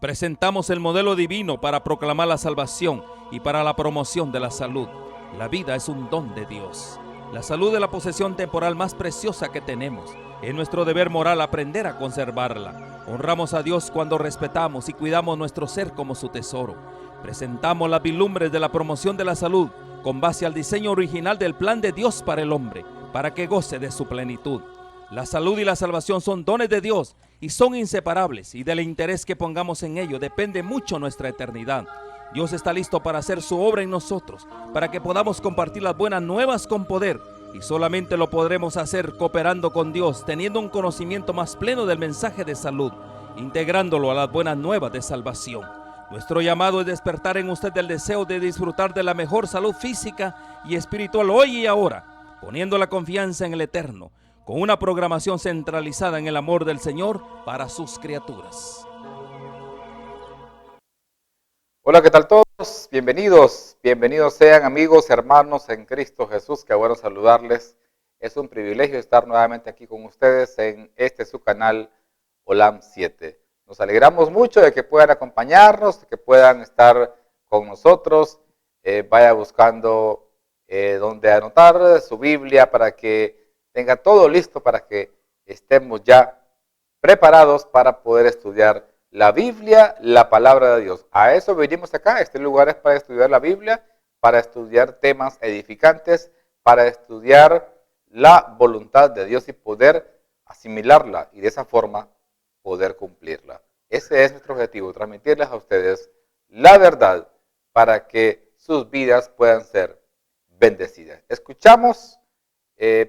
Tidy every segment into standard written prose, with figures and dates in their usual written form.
Presentamos el modelo divino para proclamar la salvación y para la promoción de la salud. La vida es un don de Dios. La salud es la posesión temporal más preciosa que tenemos. Es nuestro deber moral aprender a conservarla. Honramos a Dios cuando respetamos y cuidamos nuestro ser como su tesoro. Presentamos las vilumbres de la promoción de la salud con base al diseño original del plan de Dios para el hombre, para que goce de su plenitud. La salud y la salvación son dones de Dios y son inseparables, y del interés que pongamos en ello depende mucho nuestra eternidad. Dios está listo para hacer su obra en nosotros, para que podamos compartir las buenas nuevas con poder, y solamente lo podremos hacer cooperando con Dios, teniendo un conocimiento más pleno del mensaje de salud, integrándolo a las buenas nuevas de salvación. Nuestro llamado es despertar en usted el deseo de disfrutar de la mejor salud física y espiritual hoy y ahora, poniendo la confianza en el Eterno, con una programación centralizada en el amor del Señor para sus criaturas. Hola, ¿qué tal todos? Bienvenidos sean amigos, hermanos en Cristo Jesús. Qué bueno saludarles. Es un privilegio estar nuevamente aquí con ustedes en su canal Olam 7. Nos alegramos mucho de que puedan acompañarnos, de que puedan estar con nosotros. Vaya buscando donde anotar su Biblia para que tenga todo listo para que estemos ya preparados para poder estudiar la Biblia, la palabra de Dios. A eso venimos acá. Este lugar es para estudiar la Biblia, para estudiar temas edificantes, para estudiar la voluntad de Dios y poder asimilarla y de esa forma poder cumplirla. Ese es nuestro objetivo, transmitirles a ustedes la verdad para que sus vidas puedan ser bendecidas. Escuchamos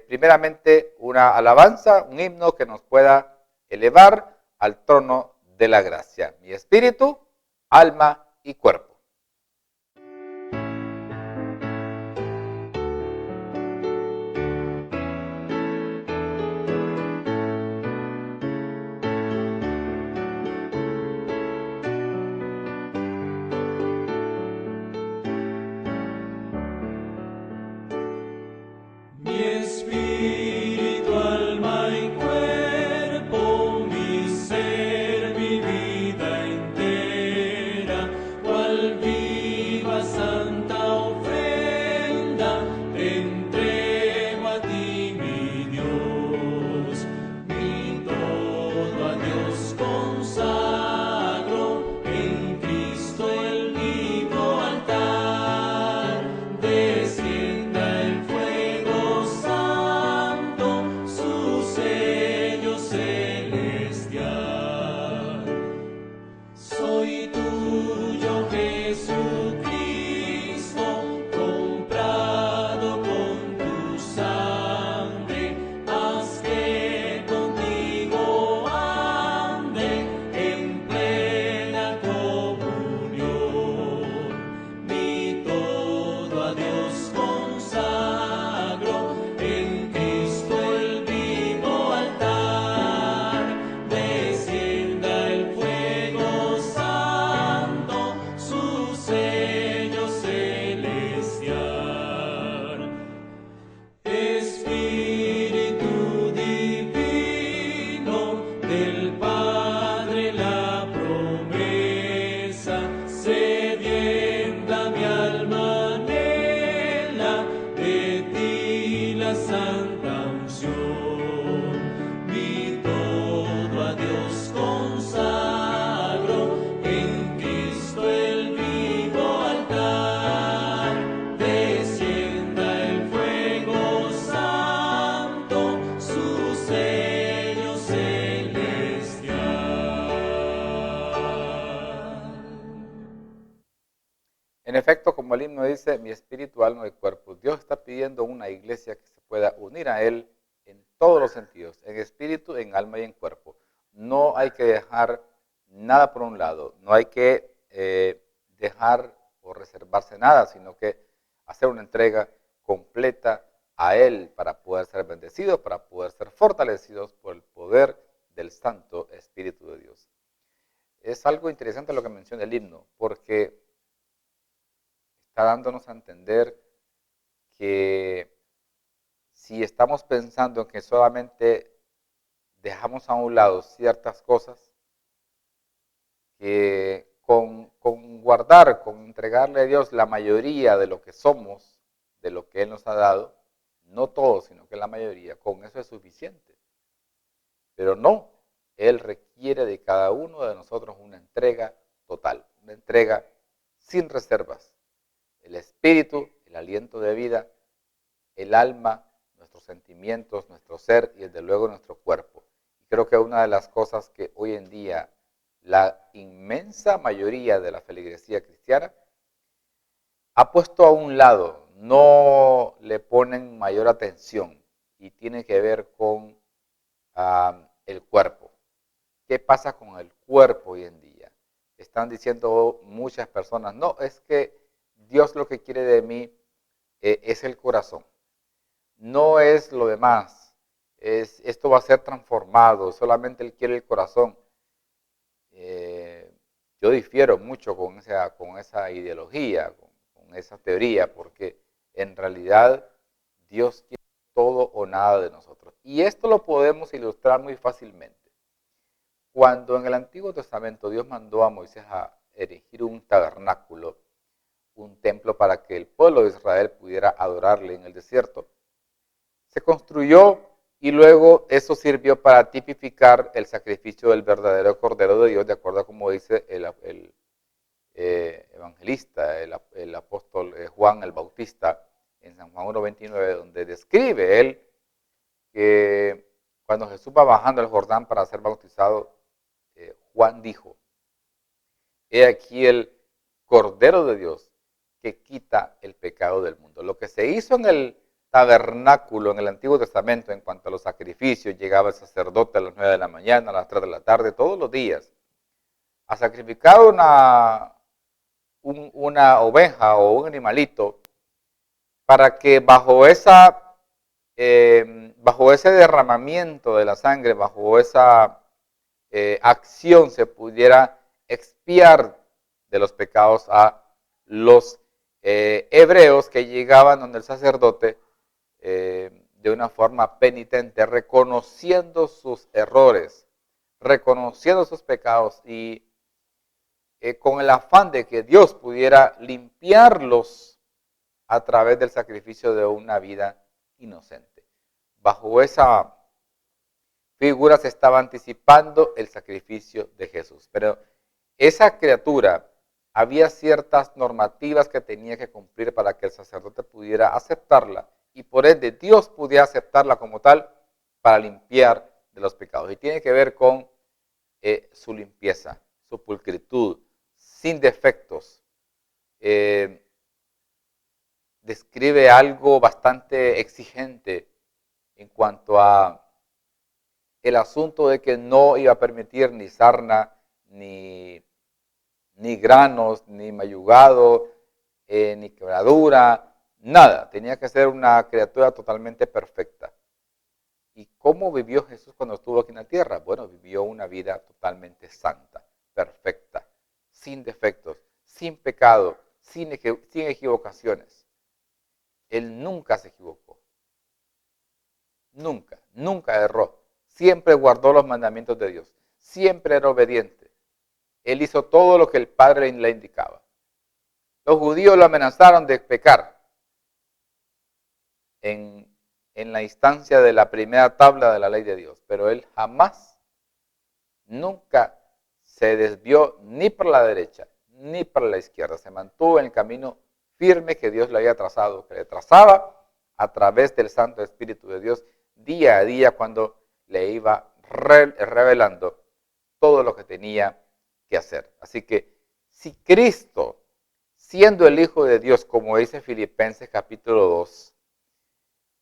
primeramente una alabanza, un himno que nos pueda elevar al trono de la gracia. Mi espíritu, alma y cuerpo. En efecto, como el himno dice, mi espíritu, alma y cuerpo. Dios está pidiendo una iglesia que se pueda unir a Él en todos los sentidos, en espíritu, en alma y en cuerpo. No hay que dejar nada por un lado, no hay que dejar o reservarse nada, sino que hacer una entrega completa a Él para poder ser bendecidos, para poder ser fortalecidos por el poder del Santo Espíritu de Dios. Es algo interesante lo que menciona el himno, porque está dándonos a entender que si estamos pensando en que solamente dejamos a un lado ciertas cosas que con guardar, con entregarle a Dios la mayoría de lo que somos, de lo que Él nos ha dado, no todo, sino que la mayoría, con eso es suficiente. Pero no, Él requiere de cada uno de nosotros una entrega total, una entrega sin reservas. El espíritu, el aliento de vida, el alma, nuestros sentimientos, nuestro ser y desde luego nuestro cuerpo. Y creo que una de las cosas que hoy en día la inmensa mayoría de la feligresía cristiana ha puesto a un lado, no le ponen mayor atención y tiene que ver con el cuerpo. ¿Qué pasa con el cuerpo hoy en día? Están diciendo muchas personas, no, es que Dios lo que quiere de mí es el corazón, no es lo demás, esto va a ser transformado, solamente Él quiere el corazón. Yo difiero mucho con esa ideología, con esa teoría, porque en realidad Dios quiere todo o nada de nosotros. Y esto lo podemos ilustrar muy fácilmente. Cuando en el Antiguo Testamento Dios mandó a Moisés a erigir un tabernáculo, un templo para que el pueblo de Israel pudiera adorarle en el desierto, se construyó y luego eso sirvió para tipificar el sacrificio del verdadero Cordero de Dios, de acuerdo a como dice el evangelista, el apóstol Juan el Bautista, en San Juan 1:29, donde describe él que cuando Jesús va bajando al Jordán para ser bautizado, Juan dijo, he aquí el Cordero de Dios que quita el pecado del mundo. Lo que se hizo en el tabernáculo en el Antiguo Testamento en cuanto a los sacrificios, llegaba el sacerdote a las 9 de la mañana, a las 3 de la tarde, todos los días, a sacrificar una oveja o un animalito para que bajo ese derramamiento de la sangre, bajo esa acción se pudiera expiar de los pecados a los hebreos que llegaban donde el sacerdote de una forma penitente, reconociendo sus errores, reconociendo sus pecados y con el afán de que Dios pudiera limpiarlos a través del sacrificio de una vida inocente. Bajo esa figura se estaba anticipando el sacrificio de Jesús. Pero esa criatura, había ciertas normativas que tenía que cumplir para que el sacerdote pudiera aceptarla y por ende Dios pudiera aceptarla como tal para limpiar de los pecados. Y tiene que ver con su limpieza, su pulcritud, sin defectos. Describe algo bastante exigente en cuanto a el asunto de que no iba a permitir ni sarna, ni granos, ni mayugado, ni quebradura, nada. Tenía que ser una criatura totalmente perfecta. ¿Y cómo vivió Jesús cuando estuvo aquí en la tierra? Bueno, vivió una vida totalmente santa, perfecta, sin defectos, sin pecado, sin equivocaciones. Él nunca se equivocó. Nunca erró. Siempre guardó los mandamientos de Dios. Siempre era obediente. Él hizo todo lo que el Padre le indicaba. Los judíos lo amenazaron de pecar en la instancia de la primera tabla de la ley de Dios, pero él jamás, nunca se desvió ni por la derecha ni por la izquierda. Se mantuvo en el camino firme que Dios le había trazado, que le trazaba a través del Santo Espíritu de Dios día a día cuando le iba revelando todo lo que tenía que hacer. Así que si Cristo, siendo el Hijo de Dios, como dice Filipenses capítulo 2,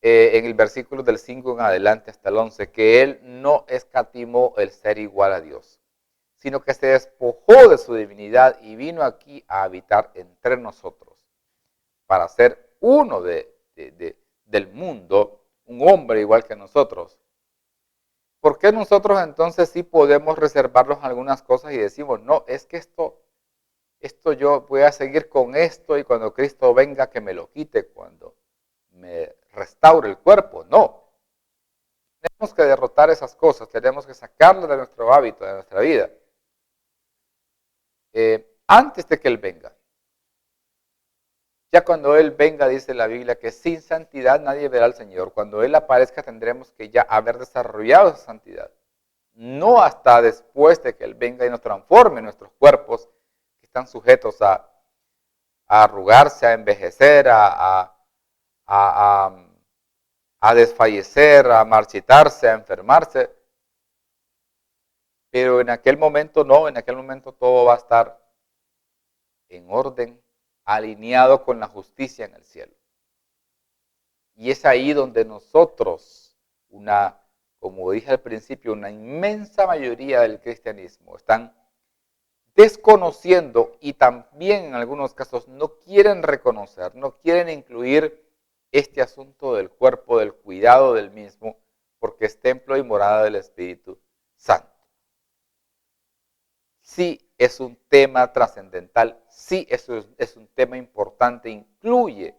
en el versículo del 5 en adelante hasta el 11, que Él no escatimó el ser igual a Dios, sino que se despojó de su divinidad y vino aquí a habitar entre nosotros, para ser uno del mundo, un hombre igual que nosotros. ¿Por qué nosotros entonces sí podemos reservarnos algunas cosas y decimos, no, es que esto yo voy a seguir con esto y cuando Cristo venga que me lo quite, cuando me restaure el cuerpo? No. Tenemos que derrotar esas cosas, tenemos que sacarlas de nuestro hábito, de nuestra vida. antes de que Él venga. Ya cuando Él venga, dice la Biblia, que sin santidad nadie verá al Señor. Cuando Él aparezca tendremos que ya haber desarrollado esa santidad. No hasta después de que Él venga y nos transforme nuestros cuerpos, que están sujetos a arrugarse, a envejecer, a desfallecer, a marchitarse, a enfermarse. Pero en aquel momento no, en aquel momento todo va a estar en orden, alineado con la justicia en el cielo. Y es ahí donde nosotros, como dije al principio, una inmensa mayoría del cristianismo están desconociendo y también en algunos casos no quieren reconocer, no quieren incluir este asunto del cuerpo, del cuidado del mismo, porque es templo y morada del Espíritu Santo. Sí es un tema trascendental, sí es un tema importante, incluye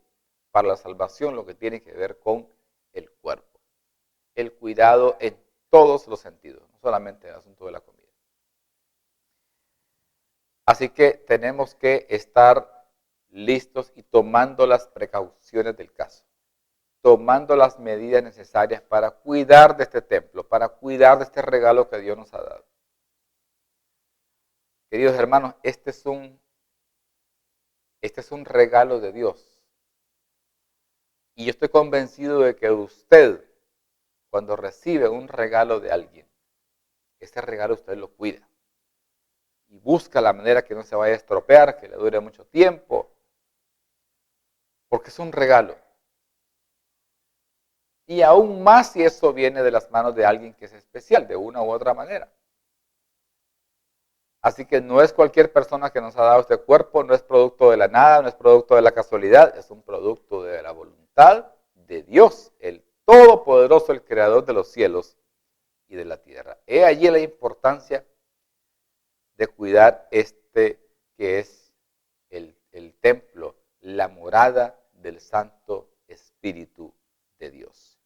para la salvación lo que tiene que ver con el cuerpo. El cuidado en todos los sentidos, no solamente el asunto de la comida. Así que tenemos que estar listos y tomando las precauciones del caso, tomando las medidas necesarias para cuidar de este templo, para cuidar de este regalo que Dios nos ha dado. Queridos hermanos, este es un regalo de Dios. Y yo estoy convencido de que usted, cuando recibe un regalo de alguien, ese regalo usted lo cuida. Y busca la manera que no se vaya a estropear, que le dure mucho tiempo. Porque es un regalo. Y aún más si eso viene de las manos de alguien que es especial, de una u otra manera. Así que no es cualquier persona que nos ha dado este cuerpo, no es producto de la nada, no es producto de la casualidad, es un producto de la voluntad de Dios, el Todopoderoso, el Creador de los cielos y de la tierra. He allí la importancia de cuidar que es el templo, la morada del Santo Espíritu de Dios.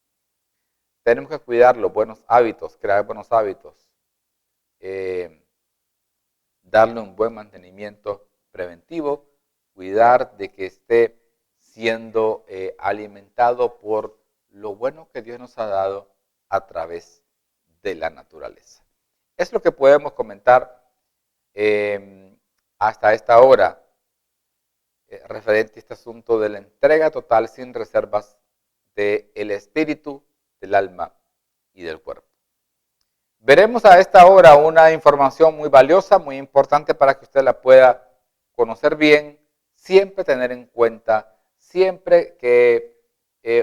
Tenemos que cuidar los buenos hábitos, crear buenos hábitos, darle un buen mantenimiento preventivo, cuidar de que esté siendo alimentado por lo bueno que Dios nos ha dado a través de la naturaleza. Es lo que podemos comentar hasta esta hora referente a este asunto de la entrega total sin reservas del espíritu, del alma y del cuerpo. Veremos a esta hora una información muy valiosa, muy importante para que usted la pueda conocer bien, siempre tener en cuenta, siempre que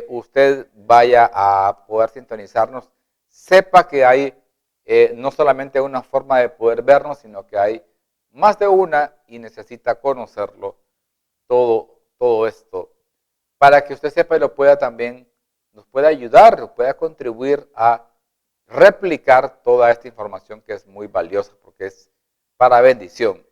usted vaya a poder sintonizarnos, sepa que hay no solamente una forma de poder vernos, sino que hay más de una y necesita conocerlo todo esto, para que usted sepa y lo pueda también, nos pueda ayudar, nos pueda contribuir a replicar toda esta información que es muy valiosa porque es para bendición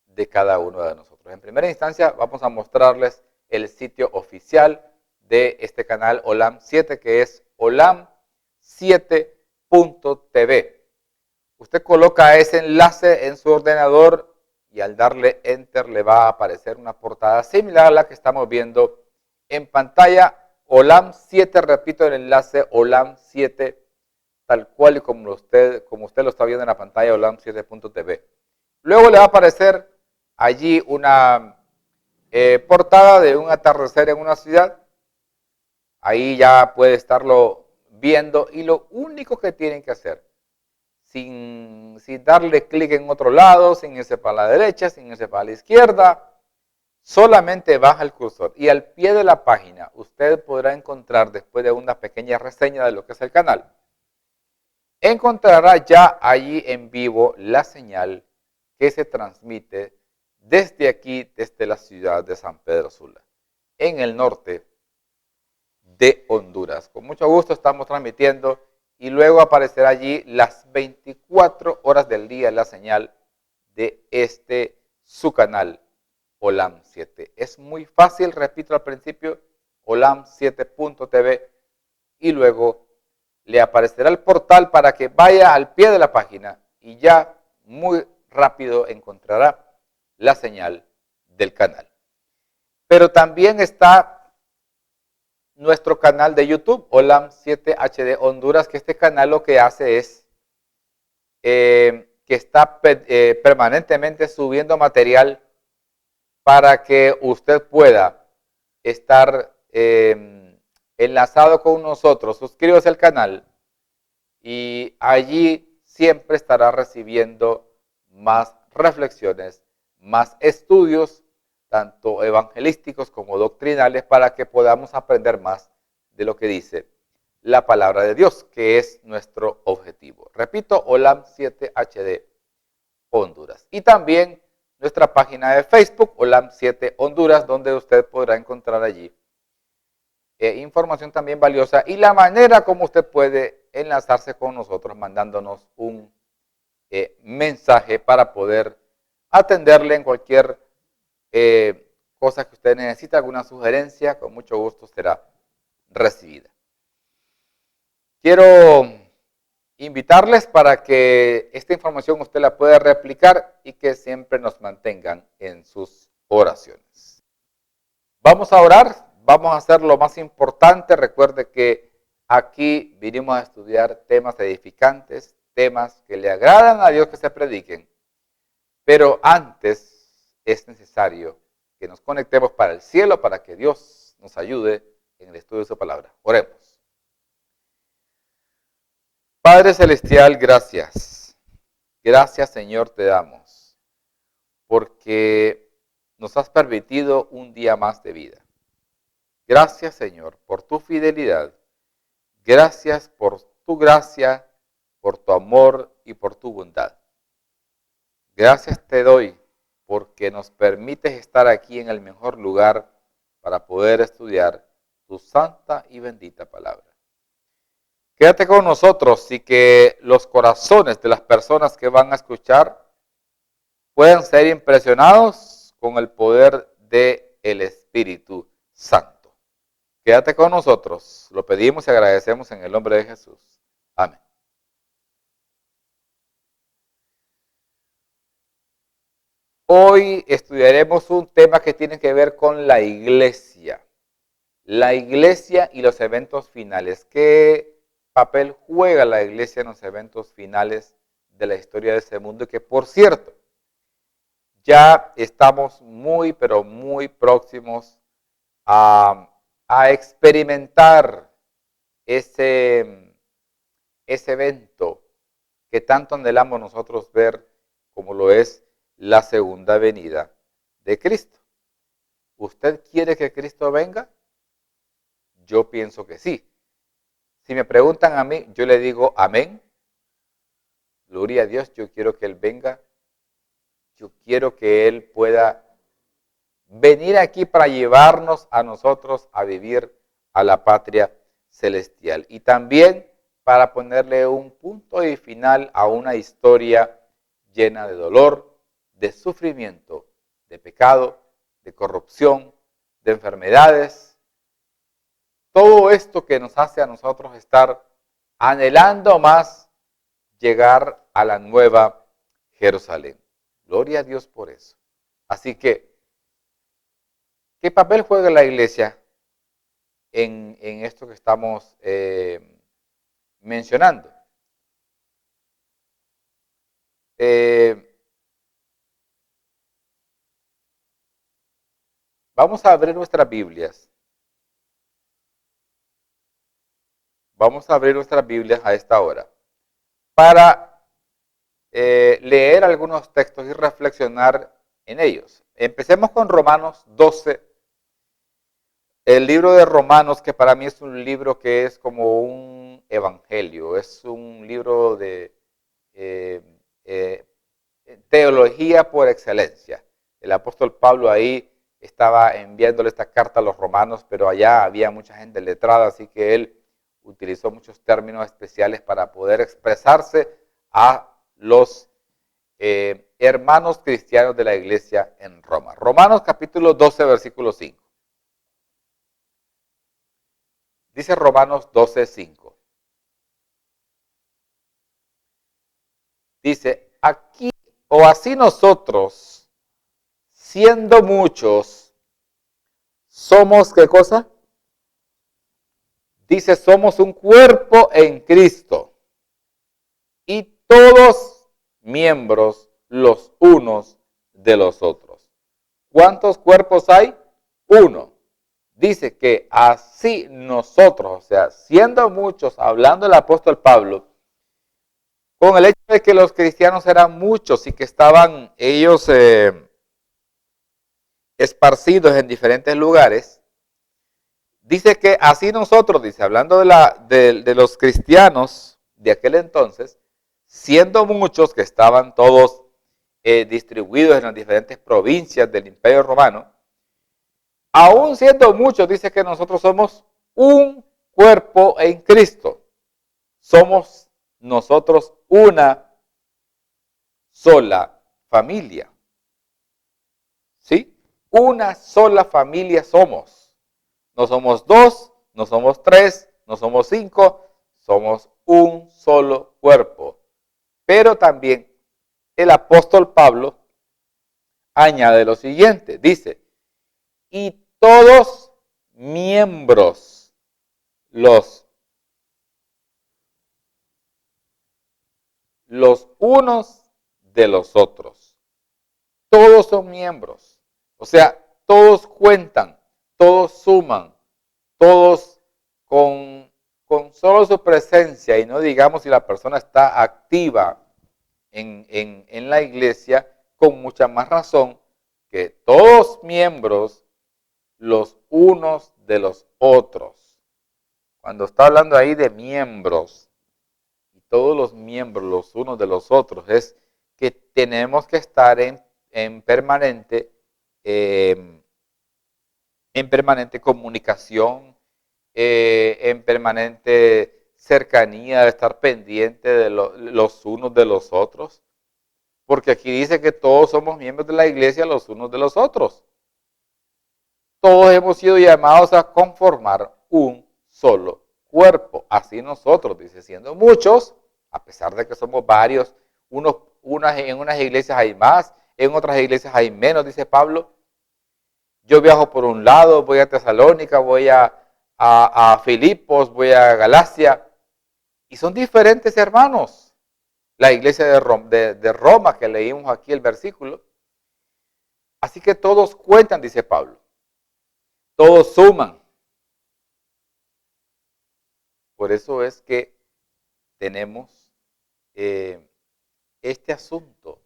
de cada uno de nosotros. En primera instancia vamos a mostrarles el sitio oficial de este canal Olam 7, que es olam7.tv. Usted coloca ese enlace en su ordenador y al darle Enter le va a aparecer una portada similar a la que estamos viendo en pantalla. Olam 7, repito el enlace, Olam 7, tal cual y como usted lo está viendo en la pantalla, olam7.tv. Luego le va a aparecer allí una portada de un atardecer en una ciudad. Ahí ya puede estarlo viendo y lo único que tienen que hacer, sin darle clic en otro lado, sin irse para la derecha, sin irse para la izquierda, solamente baja el cursor y al pie de la página usted podrá encontrar, después de una pequeña reseña de lo que es el canal, encontrará ya allí en vivo la señal que se transmite desde aquí, desde la ciudad de San Pedro Sula, en el norte de Honduras. Con mucho gusto estamos transmitiendo y luego aparecerá allí las 24 horas del día la señal de su canal Olam 7. Es muy fácil, repito al principio, olam7.tv y luego le aparecerá el portal para que vaya al pie de la página y ya muy rápido encontrará la señal del canal. Pero también está nuestro canal de YouTube, OLAM 7 HD Honduras, que este canal lo que hace es que está permanentemente subiendo material para que usted pueda estar enlazado con nosotros. Suscríbase al canal y allí siempre estará recibiendo más reflexiones, más estudios, tanto evangelísticos como doctrinales, para que podamos aprender más de lo que dice la palabra de Dios, que es nuestro objetivo. Repito, OLAM 7 HD Honduras. Y también nuestra página de Facebook, OLAM 7 Honduras, donde usted podrá encontrar allí información también valiosa y la manera como usted puede enlazarse con nosotros mandándonos un mensaje para poder atenderle en cualquier cosa que usted necesite, alguna sugerencia, con mucho gusto será recibida. Quiero invitarles para que esta información usted la pueda replicar y que siempre nos mantengan en sus oraciones. Vamos a orar, vamos a hacer lo más importante. Recuerde que aquí vinimos a estudiar temas edificantes, temas que le agradan a Dios que se prediquen, pero antes es necesario que nos conectemos para el cielo, para que Dios nos ayude en el estudio de su palabra. Oremos. Padre Celestial, gracias. Gracias, Señor, te damos, porque nos has permitido un día más de vida. Gracias, Señor, por tu fidelidad. Gracias por tu gracia, por tu amor y por tu bondad. Gracias te doy porque nos permites estar aquí en el mejor lugar para poder estudiar tu santa y bendita palabra. Quédate con nosotros y que los corazones de las personas que van a escuchar puedan ser impresionados con el poder del Espíritu Santo. Quédate con nosotros, lo pedimos y agradecemos en el nombre de Jesús. Amén. Hoy estudiaremos un tema que tiene que ver con la iglesia. La iglesia y los eventos finales. ¿Qué papel juega la iglesia en los eventos finales de la historia de este mundo? Y que, por cierto, ya estamos muy, pero muy próximos a experimentar ese evento que tanto anhelamos nosotros ver, como lo es la segunda venida de Cristo. ¿Usted quiere que Cristo venga? Yo pienso que sí. Si me preguntan a mí, yo le digo amén. Gloria a Dios, yo quiero que Él venga. Yo quiero que Él pueda venir aquí para llevarnos a nosotros a vivir a la patria celestial. Y también para ponerle un punto y final a una historia llena de dolor, de sufrimiento, de pecado, de corrupción, de enfermedades. Todo esto que nos hace a nosotros estar anhelando más llegar a la nueva Jerusalén. Gloria a Dios por eso. Así que, ¿qué papel juega la iglesia en esto que estamos mencionando? Vamos a abrir nuestras Biblias. Vamos a abrir nuestras Biblias a esta hora para leer algunos textos y reflexionar en ellos. Empecemos con Romanos 12. El libro de Romanos, que para mí es un libro que es como un evangelio, es un libro de teología por excelencia. El apóstol Pablo ahí estaba enviándole esta carta a los romanos, pero allá había mucha gente letrada, así que él utilizó muchos términos especiales para poder expresarse a los hermanos cristianos de la iglesia en Roma. Romanos capítulo 12, versículo 5. Dice Romanos 12, 5. Dice, aquí o así nosotros siendo muchos, somos, ¿qué cosa? Dice, somos un cuerpo en Cristo y todos miembros los unos de los otros. ¿Cuántos cuerpos hay? Uno. Dice que así nosotros, o sea, siendo muchos, hablando el apóstol Pablo, con el hecho de que los cristianos eran muchos y que estaban ellos esparcidos en diferentes lugares, dice que así nosotros, dice, hablando de los cristianos de aquel entonces, siendo muchos que estaban todos distribuidos en las diferentes provincias del Imperio Romano, aún siendo muchos, dice que nosotros somos un cuerpo en Cristo. Somos nosotros una sola familia. ¿Sí? Una sola familia somos. No somos dos, no somos tres, no somos cinco, somos un solo cuerpo. Pero también el apóstol Pablo añade lo siguiente, dice, y todos miembros los unos de los otros. Todos son miembros. O sea, todos cuentan, todos suman, todos con solo su presencia, y no digamos si la persona está activa en la iglesia, con mucha más razón que todos miembros los unos de los otros. Cuando está hablando ahí de miembros, y todos los miembros los unos de los otros, es que tenemos que estar en permanente comunicación, en permanente cercanía, de estar pendiente de los unos de los otros. Porque aquí dice que todos somos miembros de la iglesia los unos de los otros. Todos hemos sido llamados a conformar un solo cuerpo. Así nosotros, dice, siendo muchos, a pesar de que somos varios, en unas iglesias hay más, en otras iglesias hay menos, dice Pablo. Yo viajo por un lado, voy a Tesalónica, voy a Filipos, voy a Galacia, y son diferentes hermanos. La iglesia de Roma, que leímos aquí el versículo. Así que todos cuentan, dice Pablo. Todos suman. Por eso es que tenemos este asunto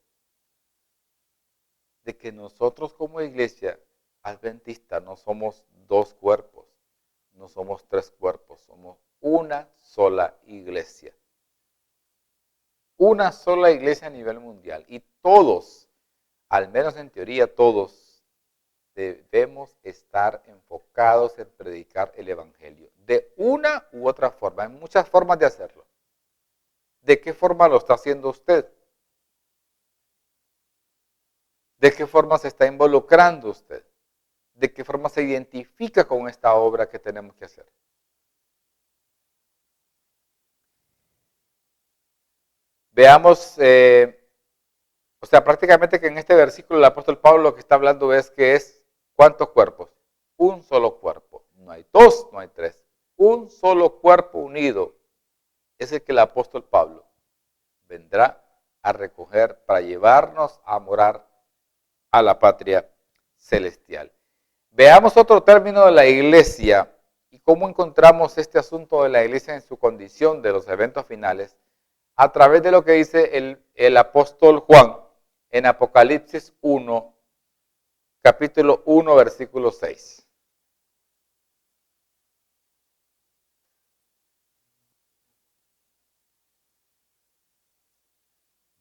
de que nosotros como iglesia adventista no somos dos cuerpos, no somos tres cuerpos, somos una sola iglesia. Una sola iglesia a nivel mundial. Y todos, al menos en teoría todos, debemos estar enfocados en predicar el evangelio. De una u otra forma. Hay muchas formas de hacerlo. ¿De qué forma lo está haciendo usted? ¿De qué forma se está involucrando usted? ¿De qué forma se identifica con esta obra que tenemos que hacer? Veamos, o sea, prácticamente que en este versículo el apóstol Pablo lo que está hablando es que es ¿cuántos cuerpos? Un solo cuerpo. No hay dos, no hay tres. Un solo cuerpo unido es el que el apóstol Pablo vendrá a recoger para llevarnos a morar a la patria celestial. Veamos otro término de la iglesia y cómo encontramos este asunto de la iglesia en su condición de los eventos finales a través de lo que dice el apóstol Juan en Apocalipsis 1, capítulo 1, versículo 6.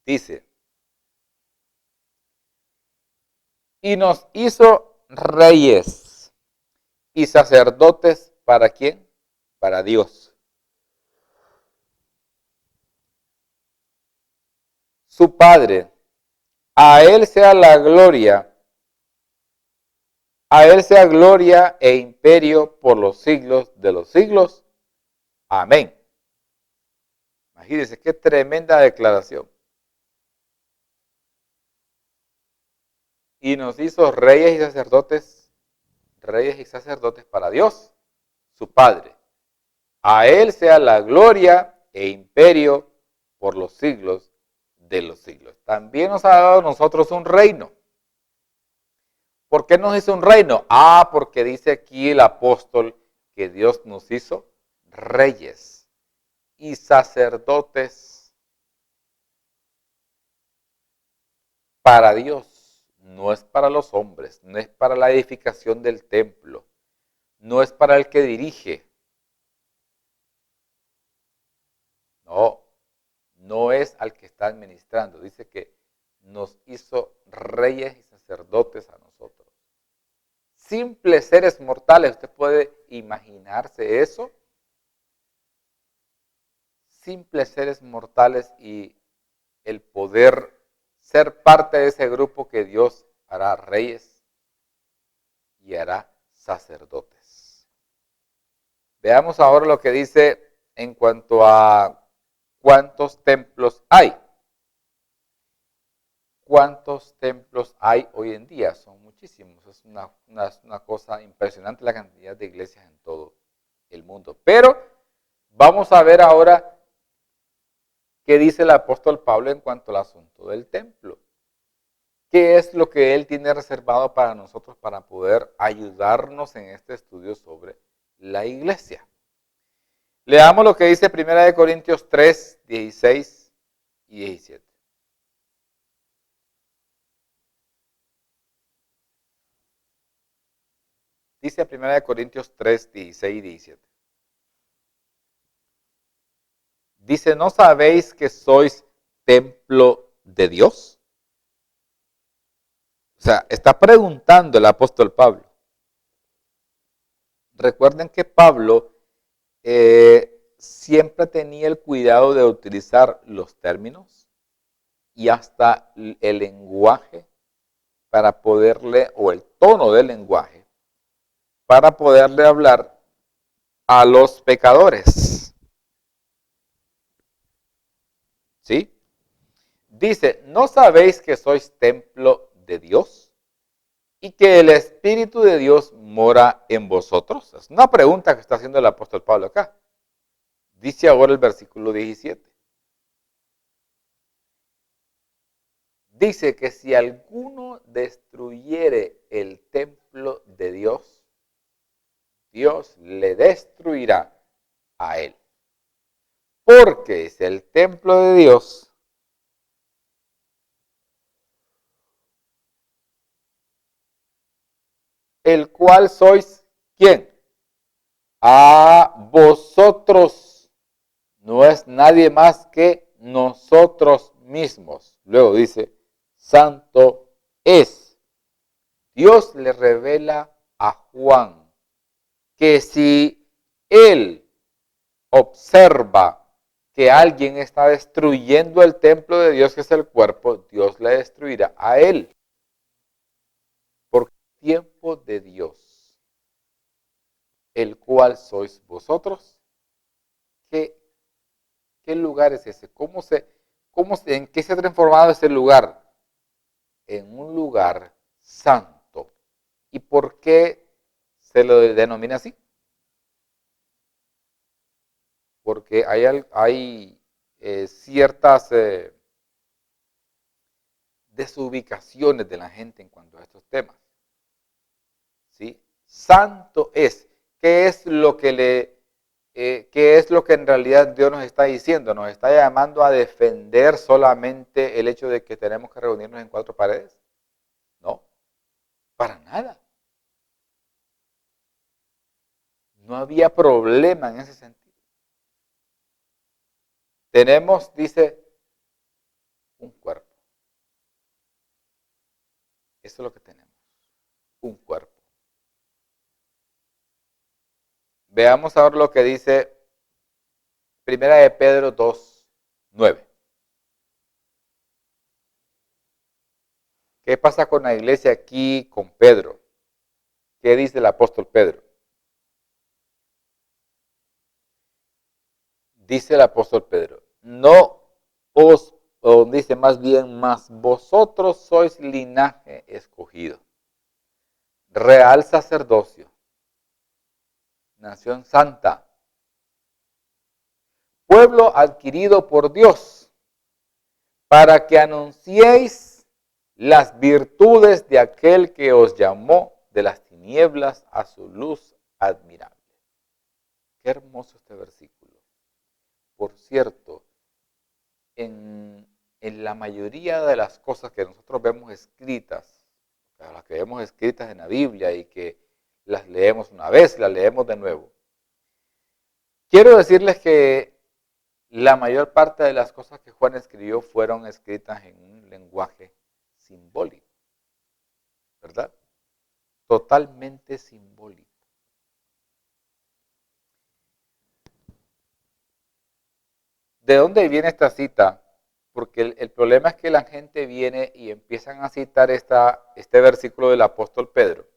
Dice, y nos hizo reyes y sacerdotes, ¿para quién? Para Dios. Su Padre, a Él sea la gloria, a Él sea gloria e imperio por los siglos de los siglos. Amén. Imagínense qué tremenda declaración. y nos hizo reyes y sacerdotes para Dios, su Padre. A Él sea la gloria e imperio por los siglos de los siglos. También nos ha dado a nosotros un reino. ¿Por qué nos hizo un reino? Porque dice aquí el apóstol que Dios nos hizo reyes y sacerdotes para Dios. No es para los hombres, no es para la edificación del templo, no es para el que dirige. No es al que está administrando. Dice que nos hizo reyes y sacerdotes a nosotros. Simples seres mortales. ¿Usted puede imaginarse eso? Simples seres mortales y el poder ser parte de ese grupo que Dios hará reyes y hará sacerdotes. Veamos ahora lo que dice en cuanto a ¿cuántos templos hay? ¿Cuántos templos hay hoy en día? Son muchísimos. Es una cosa impresionante la cantidad de iglesias en todo el mundo. Pero vamos a ver ahora qué dice el apóstol Pablo en cuanto al asunto del templo. ¿Qué es lo que él tiene reservado para nosotros para poder ayudarnos en este estudio sobre la iglesia? Leamos lo que dice 1 Corintios 3, 16 y 17. Dice 1 Corintios 3, 16 y 17. Dice, ¿no sabéis que sois templo de Dios? O sea, está preguntando el apóstol Pablo. Recuerden que Pablo siempre tenía el cuidado de utilizar los términos y hasta el lenguaje para poderle, o el tono del lenguaje, para poderle hablar a los pecadores. ¿Sí? Dice, ¿no sabéis que sois templo de Dios y que el Espíritu de Dios mora en vosotros? Es una pregunta que está haciendo el apóstol Pablo acá. Dice ahora el versículo 17. Dice que si alguno destruyere el templo de Dios, Dios le destruirá a él. Porque es el templo de Dios el cual sois, ¿quién? A vosotros. No es nadie más que nosotros mismos. Luego dice, santo es. Dios le revela a Juan que si él observa que alguien está destruyendo el templo de Dios, que es el cuerpo, Dios le destruirá a él. Por tiempo de Dios, el cual sois vosotros. ¿Qué lugar es ese? ¿En qué se ha transformado ese lugar? En un lugar santo. ¿Y por qué se lo denomina así? Porque hay ciertas desubicaciones de la gente en cuanto a estos temas. ¿Sí? Santo es. ¿Qué es lo que qué es lo que en realidad Dios nos está diciendo? ¿Nos está llamando a defender solamente el hecho de que tenemos que reunirnos en cuatro paredes? No, para nada. No había problema en ese sentido. Tenemos, dice, un cuerpo. Eso es lo que tenemos, un cuerpo. Veamos ahora lo que dice 1 de Pedro 2, 9. ¿Qué pasa con la iglesia aquí, con Pedro? ¿Qué dice el apóstol Pedro? Dice el apóstol Pedro, no os o dice más bien, más vosotros sois linaje escogido, real sacerdocio, nación santa, pueblo adquirido por Dios, para que anunciéis las virtudes de aquel que os llamó de las tinieblas a su luz admirable. Qué hermoso este versículo. Por cierto, en la mayoría de las cosas que nosotros vemos escritas, las que vemos escritas en la Biblia y que las leemos una vez, las leemos de nuevo, quiero decirles que la mayor parte de las cosas que Juan escribió fueron escritas en un lenguaje simbólico, ¿verdad? Totalmente simbólico. ¿De dónde viene esta cita? Porque el problema es que la gente viene y empiezan a citar este versículo del apóstol Pedro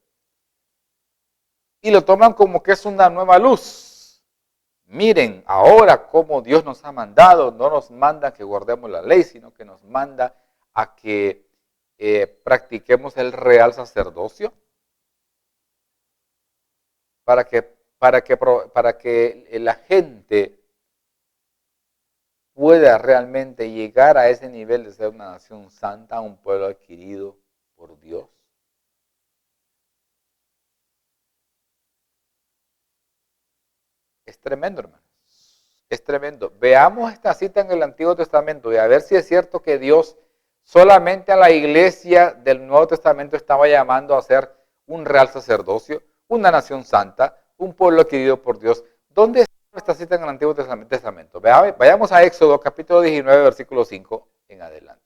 y lo toman como que es una nueva luz. Miren, ahora cómo Dios nos ha mandado, no nos manda que guardemos la ley, sino que nos manda a que practiquemos el real sacerdocio para que la gente pueda realmente llegar a ese nivel de ser una nación santa, un pueblo adquirido por Dios. Es tremendo, hermanos. Es tremendo. Veamos esta cita en el Antiguo Testamento y a ver si es cierto que Dios solamente a la iglesia del Nuevo Testamento estaba llamando a ser un real sacerdocio, una nación santa, un pueblo adquirido por Dios. ¿Dónde está esta cita en el Antiguo Testamento? Vayamos a Éxodo capítulo 19, versículo 5 en adelante.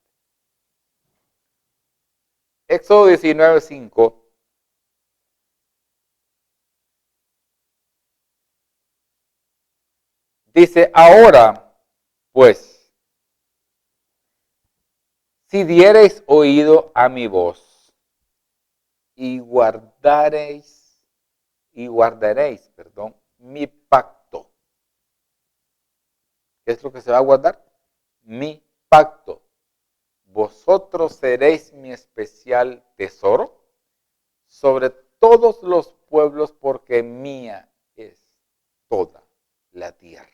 Éxodo 19, 5. Dice, ahora, pues, si diereis oído a mi voz y guardaréis, mi pacto. ¿Qué es lo que se va a guardar? Mi pacto. Vosotros seréis mi especial tesoro sobre todos los pueblos, porque mía es toda la tierra.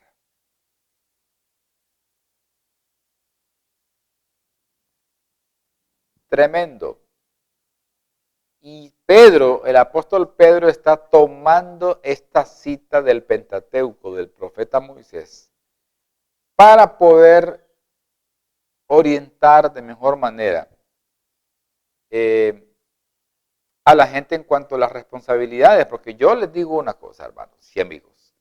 Tremendo. Y Pedro, el apóstol Pedro, está tomando esta cita del Pentateuco, del profeta Moisés, para poder orientar de mejor manera a la gente en cuanto a las responsabilidades, porque yo les digo una cosa, hermanos y amigos.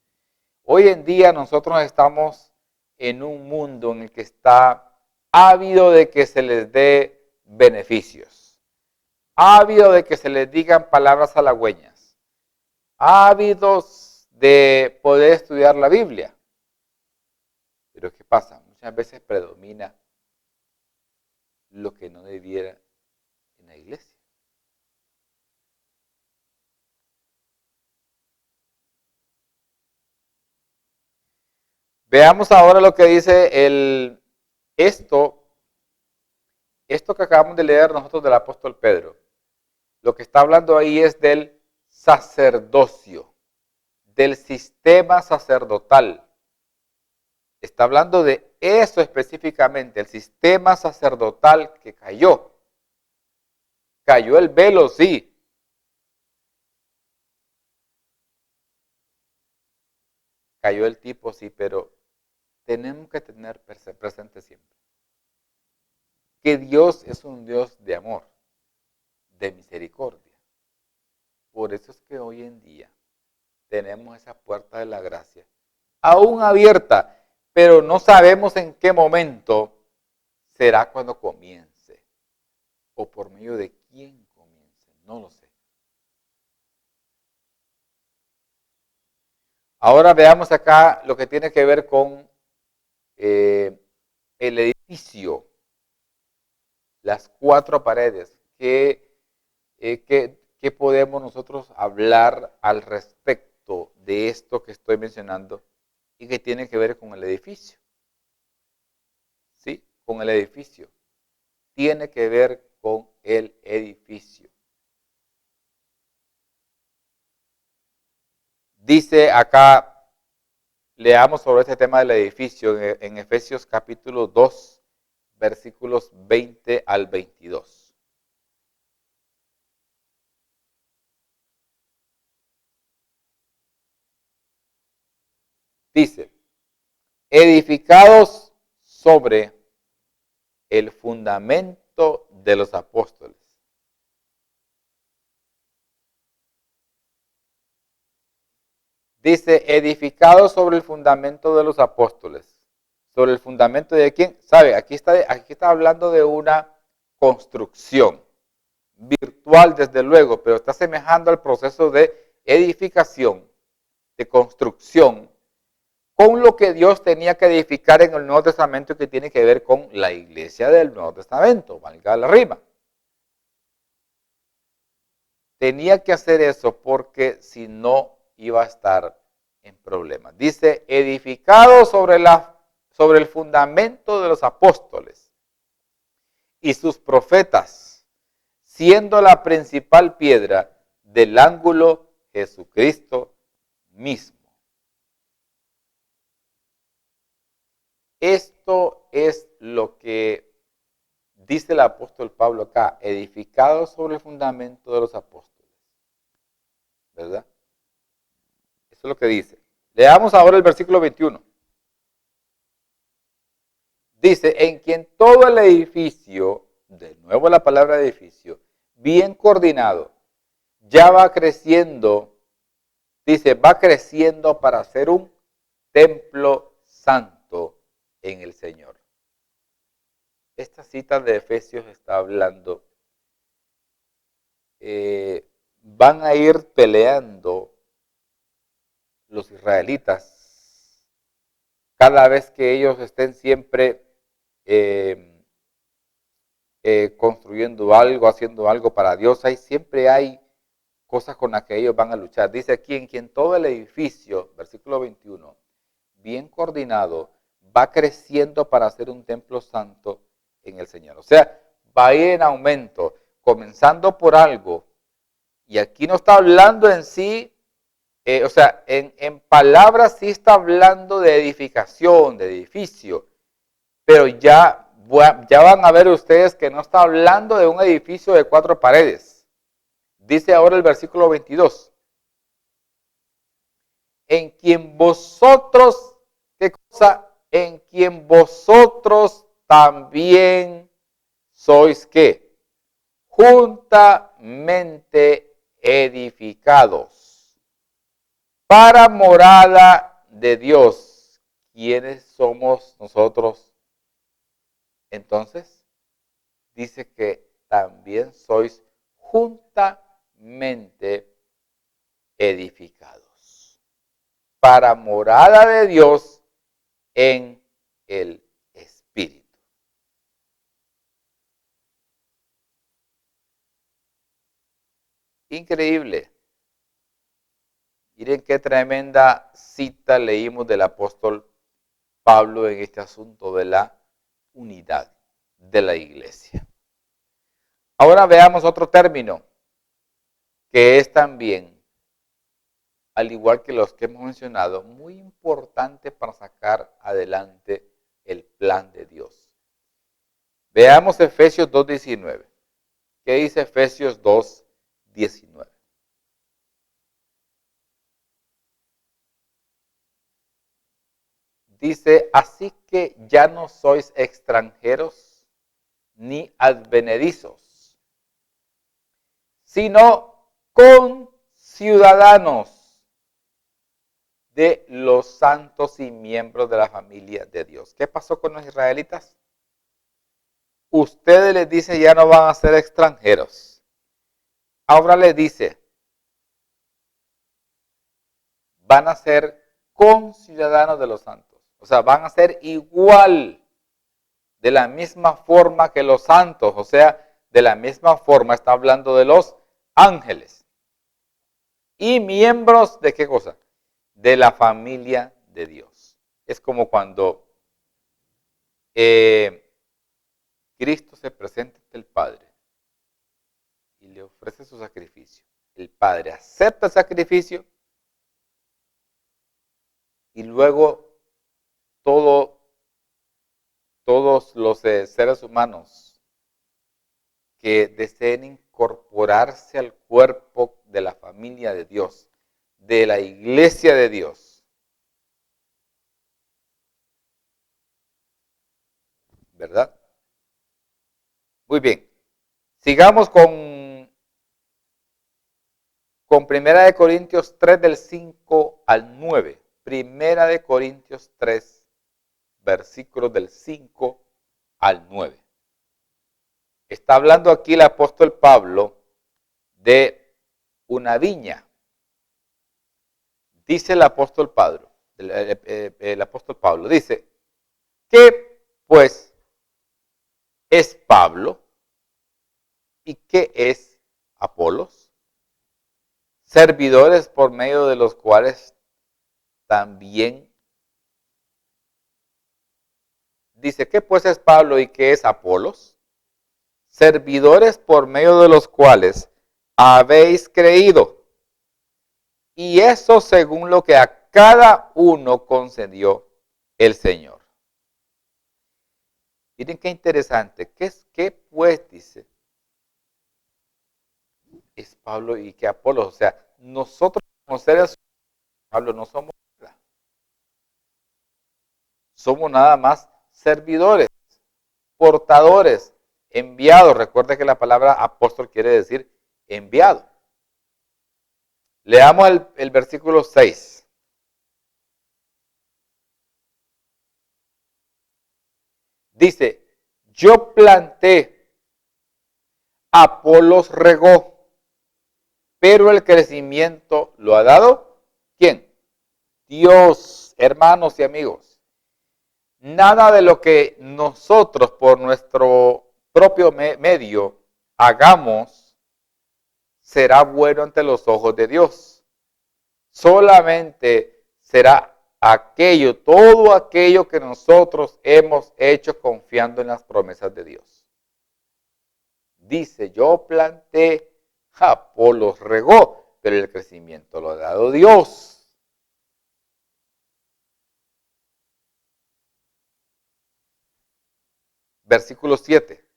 Hoy en día nosotros estamos en un mundo en el que está ávido de que se les dé beneficios, ávido de que se les digan palabras halagüeñas, ávidos de poder estudiar la Biblia. Pero ¿qué pasa? Muchas veces predomina lo que no debiera en la iglesia. Veamos ahora lo que dice esto que acabamos de leer nosotros del apóstol Pedro. Lo que está hablando ahí es del sacerdocio, del sistema sacerdotal. Está hablando de eso específicamente, el sistema sacerdotal que cayó. Cayó el velo, sí. Cayó el tipo, sí, pero tenemos que tener presente siempre que Dios es un Dios de amor, de misericordia. Por eso es que hoy en día tenemos esa puerta de la gracia aún abierta, pero no sabemos en qué momento será cuando comience o por medio de quién comience, no lo sé. Ahora veamos acá lo que tiene que ver con el edificio, las cuatro paredes. ¿Qué podemos nosotros hablar al respecto de esto que estoy mencionando y que tiene que ver con el edificio? ¿Sí? con el edificio. Tiene que ver con el edificio. Dice acá, leamos sobre este tema del edificio en Efesios capítulo 2, versículos 20 al 22. Dice, edificados sobre el fundamento de los apóstoles. Dice, edificados sobre el fundamento de los apóstoles. ¿Sobre el fundamento de quién? ¿Sabe? Aquí está hablando de una construcción virtual, desde luego, pero está semejando al proceso de edificación, de construcción, con lo que Dios tenía que edificar en el Nuevo Testamento, que tiene que ver con la iglesia del Nuevo Testamento, valga la rima. Tenía que hacer eso porque si no iba a estar en problemas. Dice, edificado sobre el fundamento de los apóstoles y sus profetas, siendo la principal piedra del ángulo Jesucristo mismo. Esto es lo que dice el apóstol Pablo acá, edificado sobre el fundamento de los apóstoles. ¿Verdad? Eso es lo que dice. Leamos ahora el versículo 21. Dice, en quien todo el edificio, de nuevo la palabra edificio, bien coordinado, ya va creciendo, dice, va creciendo para ser un templo santo en el Señor. Esta cita de Efesios está hablando, van a ir peleando los israelitas cada vez que ellos estén siempre construyendo algo, haciendo algo para Dios. Siempre hay cosas con las que ellos van a luchar. Dice aquí, en quien todo el edificio, versículo 21, bien coordinado, va creciendo para ser un templo santo en el Señor. O sea, va a ir en aumento, comenzando por algo. Y aquí no está hablando en sí, en palabras sí está hablando de edificación, de edificio, pero ya van a ver ustedes que no está hablando de un edificio de 4 paredes. Dice ahora el versículo 22, en quien vosotros, ¿qué cosa? En quien vosotros también sois, ¿qué? Juntamente edificados para morada de Dios. ¿Quiénes somos nosotros? Entonces, dice que también sois juntamente edificados para morada de Dios en el Espíritu. Increíble. Miren qué tremenda cita leímos del apóstol Pablo en este asunto de la unidad de la iglesia. Ahora veamos otro término que es también, al igual que los que hemos mencionado, muy importante para sacar adelante el plan de Dios. Veamos Efesios 2:19. ¿Qué dice Efesios 2:19? Dice, así que ya no sois extranjeros ni advenedizos, sino conciudadanos de los santos y miembros de la familia de Dios. ¿Qué pasó con los israelitas? Ustedes les dice ya no van a ser extranjeros. Ahora les dice, van a ser conciudadanos de los santos. O sea, van a ser igual, de la misma forma que los santos. O sea, de la misma forma está hablando de los ángeles. Y miembros de qué cosa? De la familia de Dios. Es como cuando Cristo se presenta ante el Padre y le ofrece su sacrificio. El Padre acepta el sacrificio y luego todos los seres humanos que deseen incorporarse al cuerpo de la familia de Dios, de la iglesia de Dios, ¿verdad? Muy bien. Sigamos con 1 Corintios 3 del 5 al 9. 1 Corintios 3, versículos del 5 al 9. Está hablando aquí el apóstol Pablo de una viña. Dice el apóstol Pablo, dice, ¿qué pues es Pablo y qué es Apolos? Servidores por medio de los cuales también dice, ¿qué pues es Pablo y qué es Apolos? Servidores por medio de los cuales habéis creído, y eso según lo que a cada uno concedió el Señor. Miren qué interesante. ¿Qué pues dice? Es Pablo y que Apolos. O sea, nosotros como seres Pablo no somos nada. Somos nada más servidores, portadores, enviados. Recuerde que la palabra apóstol quiere decir enviado. Leamos el versículo 6. Dice, yo planté, Apolos regó, pero el crecimiento lo ha dado, ¿quién? Dios, hermanos y amigos. Nada de lo que nosotros por nuestro propio medio hagamos será bueno ante los ojos de Dios. Solamente será todo aquello que nosotros hemos hecho confiando en las promesas de Dios. Dice, yo planté, Apolos regó, pero el crecimiento lo ha dado Dios. Versículo 7.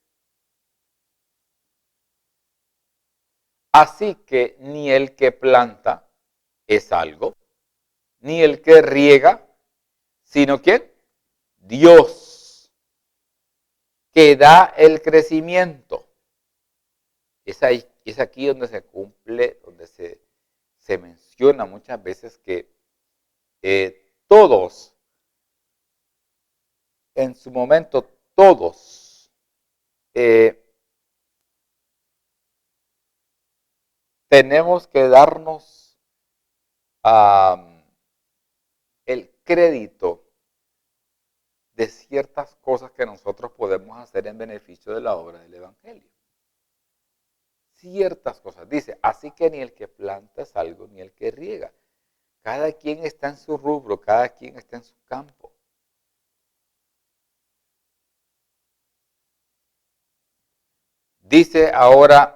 Así que ni el que planta es algo, ni el que riega, sino ¿quién? Dios, que da el crecimiento. Es aquí donde se cumple, donde se menciona muchas veces que todos, en su momento, todos tenemos que darnos el crédito de ciertas cosas que nosotros podemos hacer en beneficio de la obra del Evangelio. Ciertas cosas. Dice, así que ni el que planta es algo, ni el que riega. Cada quien está en su rubro, cada quien está en su campo. Dice ahora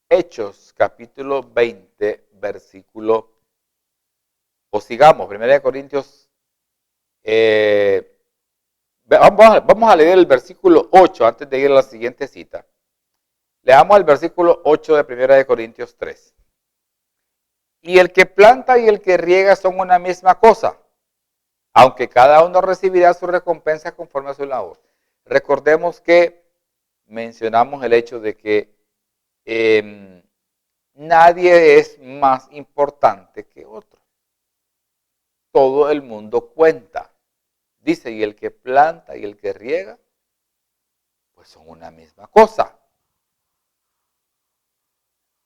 Hechos capítulo 20, versículo, o sigamos, 1 Corintios, vamos a leer el versículo 8 antes de ir a la siguiente cita. Leamos el versículo 8 de 1 Corintios 3. Y el que planta y el que riega son una misma cosa, aunque cada uno recibirá su recompensa conforme a su labor. Recordemos que mencionamos el hecho de que nadie es más importante que otro. Todo el mundo cuenta. Dice, y el que planta y el que riega, pues son una misma cosa.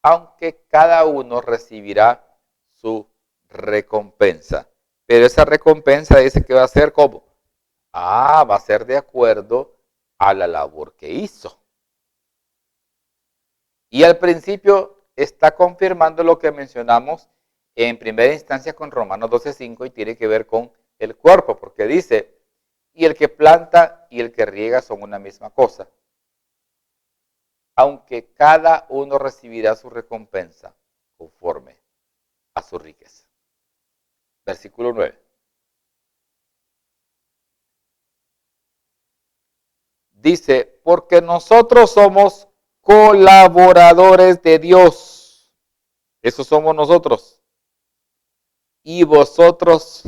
Aunque cada uno recibirá su recompensa. Pero esa recompensa dice que va a ser ¿cómo? Va a ser de acuerdo a la labor que hizo. Y al principio está confirmando lo que mencionamos en primera instancia con Romanos 12:5 y tiene que ver con el cuerpo, porque dice, y el que planta y el que riega son una misma cosa, aunque cada uno recibirá su recompensa conforme a su riqueza. Versículo 9. Dice, porque nosotros somos colaboradores de Dios. Eso somos nosotros. Y vosotros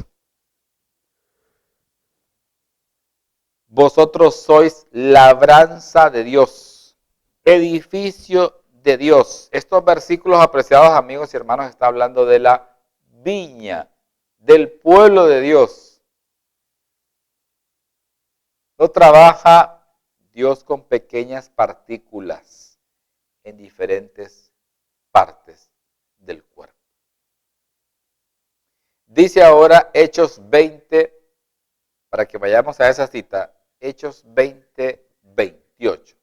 sois labranza de Dios, edificio de Dios. Estos versículos, apreciados amigos y hermanos, está hablando de la viña, del pueblo de Dios. No trabaja Dios con pequeñas partículas en diferentes partes del cuerpo. Dice ahora Hechos 20, para que vayamos a esa cita, Hechos 20, 28.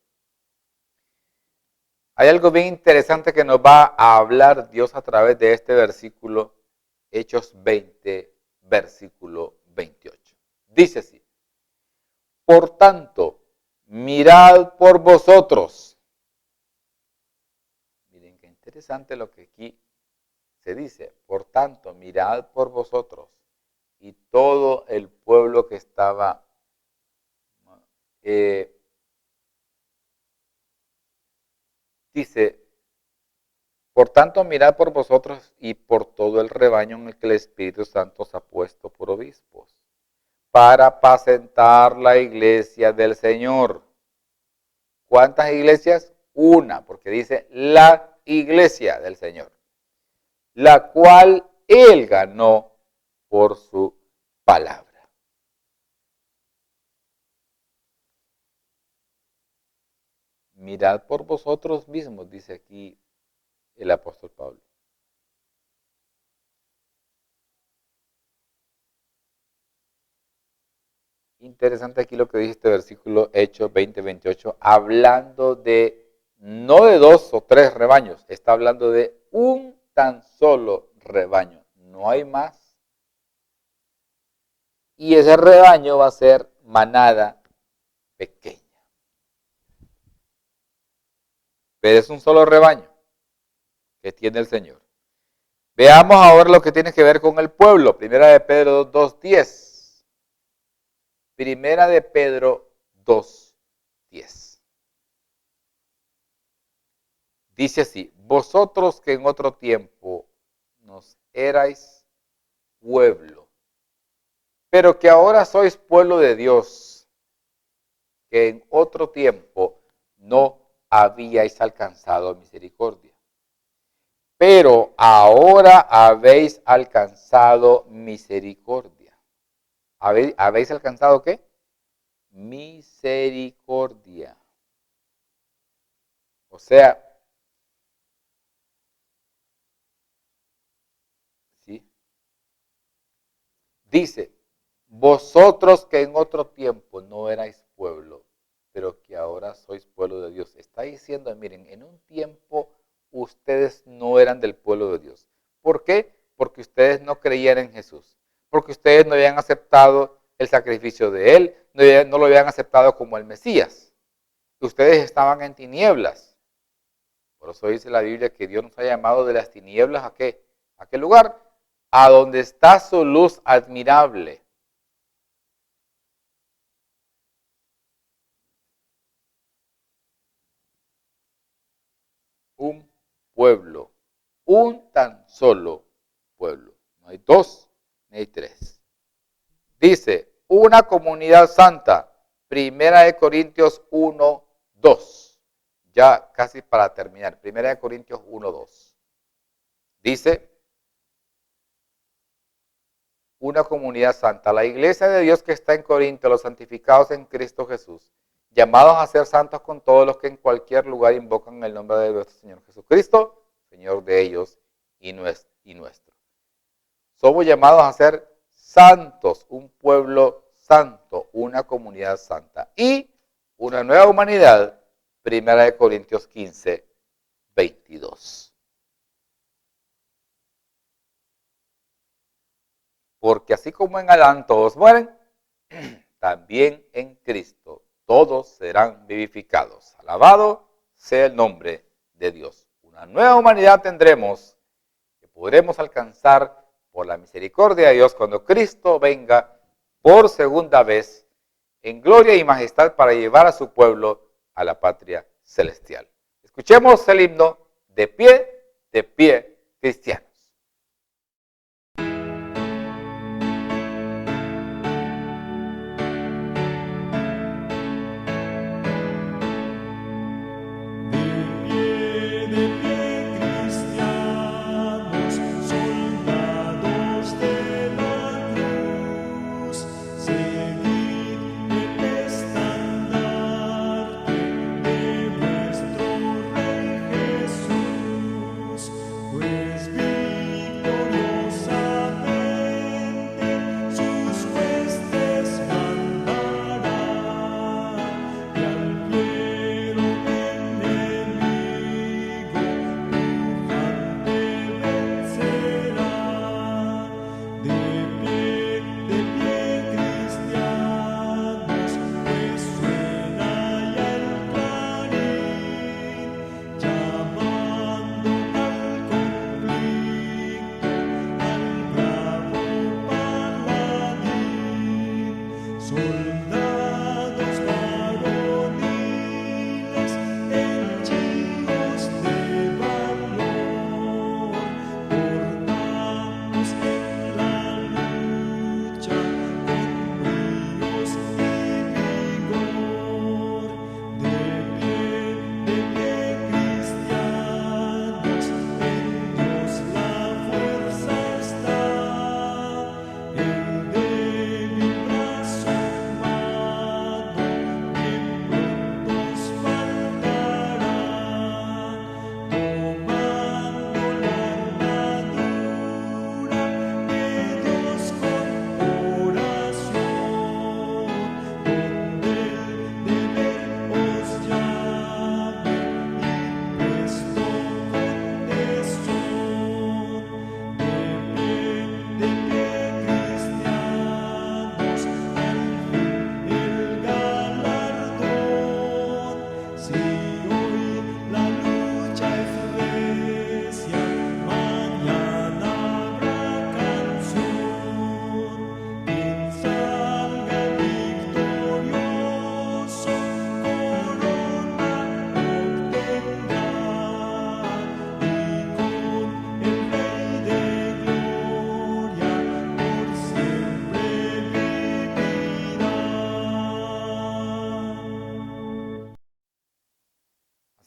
Hay algo bien interesante que nos va a hablar Dios a través de este versículo, Hechos 20, versículo 28. Dice así, por tanto, mirad por vosotros. Miren qué interesante lo que aquí se dice. Por tanto, mirad por vosotros y todo el pueblo que estaba dice, por tanto, mirad por vosotros y por todo el rebaño en el que el Espíritu Santo os ha puesto por obispos, para apacentar la iglesia del Señor. ¿Cuántas iglesias? Una, porque dice la iglesia del Señor, la cual Él ganó por su palabra. Mirad por vosotros mismos, dice aquí el apóstol Pablo. Interesante aquí lo que dice este versículo Hechos 20, 28, hablando de, no de 2 o 3 rebaños, está hablando de un tan solo rebaño, no hay más. Y ese rebaño va a ser manada pequeña. Pero es un solo rebaño que tiene el Señor. Veamos ahora lo que tiene que ver con el pueblo. Primera de Pedro 2:10. Primera de Pedro 2:10. Dice así, vosotros que en otro tiempo nos erais pueblo, pero que ahora sois pueblo de Dios, que en otro tiempo no habíais alcanzado misericordia. Pero ahora habéis alcanzado misericordia. ¿Habéis alcanzado qué? Misericordia. O sea, ¿sí? Dice, vosotros que en otro tiempo no erais pueblo, pero que ahora sois pueblo de Dios. Está diciendo, miren, en un tiempo ustedes no eran del pueblo de Dios. ¿Por qué? Porque ustedes no creían en Jesús. Porque ustedes no habían aceptado el sacrificio de Él, no lo habían aceptado como el Mesías. Ustedes estaban en tinieblas. Por eso dice la Biblia que Dios nos ha llamado de las tinieblas ¿a qué? ¿A qué lugar? A donde está su luz admirable. Un pueblo, un tan solo pueblo. No hay dos, ni hay tres. Dice, una comunidad santa. Primera de Corintios 1:2. Ya casi para terminar. Primera de Corintios 1:2. Dice, una comunidad santa. La iglesia de Dios que está en Corinto, los santificados en Cristo Jesús, llamados a ser santos con todos los que en cualquier lugar invocan el nombre de nuestro Señor Jesucristo, Señor de ellos y nuestro. Somos llamados a ser santos, un pueblo santo, una comunidad santa y una nueva humanidad, Primera de Corintios 15, 22. Porque así como en Adán todos mueren, también en Cristo todos serán vivificados. Alabado sea el nombre de Dios. Una nueva humanidad tendremos que podremos alcanzar por la misericordia de Dios cuando Cristo venga por segunda vez en gloria y majestad para llevar a su pueblo a la patria celestial. Escuchemos el himno de pie, cristianos.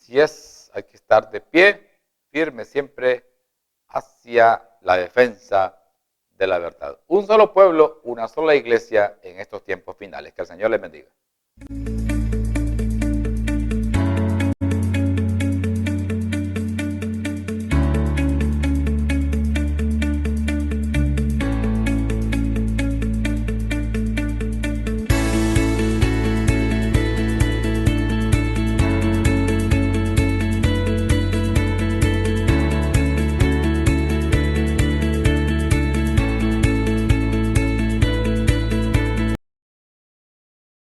Así es, hay que estar de pie, firme siempre hacia la defensa de la verdad. Un solo pueblo, una sola iglesia en estos tiempos finales. Que el Señor les bendiga.